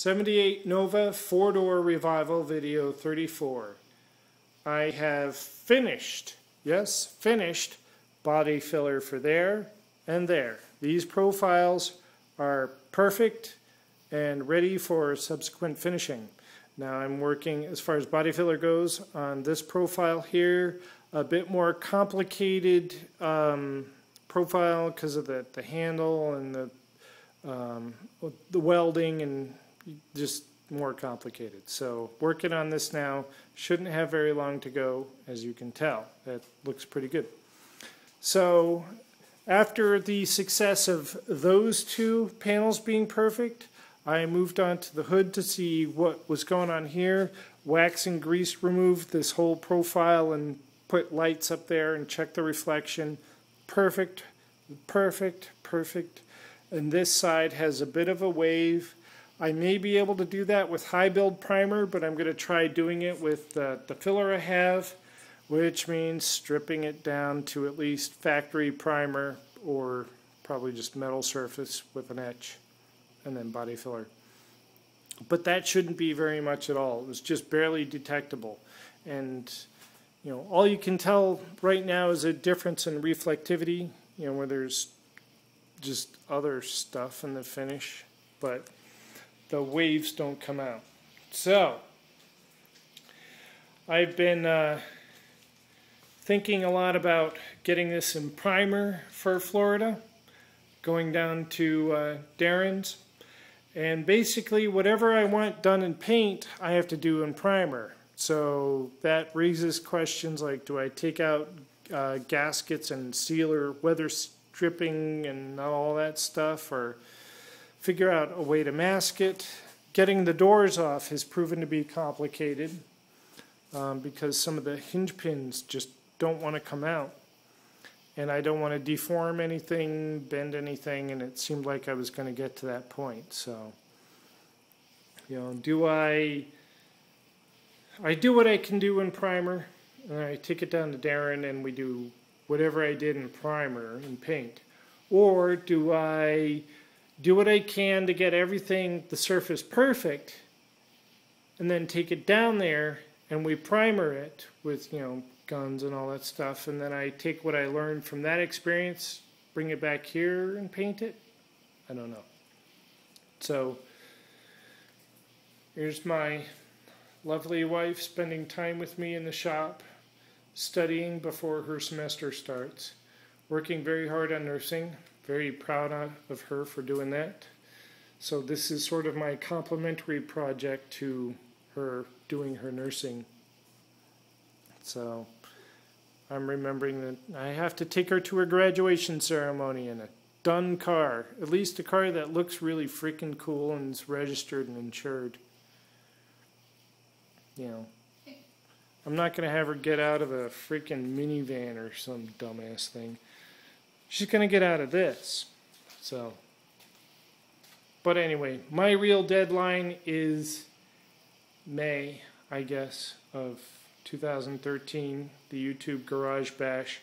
78 Nova 4-door revival video 34. I have finished, yes, finished body filler for there and there. These profiles are perfect and ready for subsequent finishing. Now I'm working, as far as body filler goes, on this profile here, a bit more complicated profile because of the handle and the welding, and just more complicated. So working on this now, shouldn't have very long to go, as you can tell. That looks pretty good. So after the success of those two panels being perfect, I moved on to the hood to see what was going on here. Wax and grease removed this whole profile and put lights up there and checked the reflection. Perfect, perfect, perfect. And this side has a bit of a wave. I may be able to do that with high build primer, but I'm going to try doing it with the filler I have, which means stripping it down to at least factory primer, or probably just metal surface with an etch, and then body filler. But that shouldn't be very much at all. It's just barely detectable. And you know, all you can tell right now is a difference in reflectivity, you know, where there's just other stuff in the finish, but the waves don't come out. So I've been thinking a lot about getting this in primer for Florida, going down to Darren's, and basically whatever I want done in paint I have to do in primer. So that raises questions like, do I take out gaskets and sealer, weather stripping and all that stuff, or figure out a way to mask it. Getting the doors off has proven to be complicated because some of the hinge pins just don't want to come out. And I don't want to deform anything, bend anything, and it seemed like I was going to get to that point. So, you know, I do what I can do in primer, and I take it down to Darren and we do whatever I did in primer and paint. Or do I do what I can to get everything, the surface perfect, and then take it down there and we primer it with, you know, guns and all that stuff, and then I take what I learned from that experience, bring it back here and paint it? I don't know. So here's my lovely wife spending time with me in the shop, studying before her semester starts, working very hard on nursing. Very proud of her for doing that. So this is sort of my complimentary project to her doing her nursing. So I'm remembering that I have to take her to her graduation ceremony in a done car. At least a car that looks really freaking cool and is registered and insured. You know, I'm not going to have her get out of a freaking minivan or some dumbass thing. She's going to get out of this. So, but anyway, my real deadline is May, I guess, of 2013, the YouTube Garage Bash.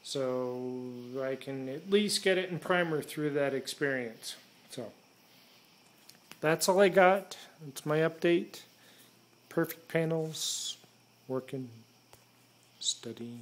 So I can at least get it in primer through that experience. So that's all I got. It's my update. Perfect panels, working, studying.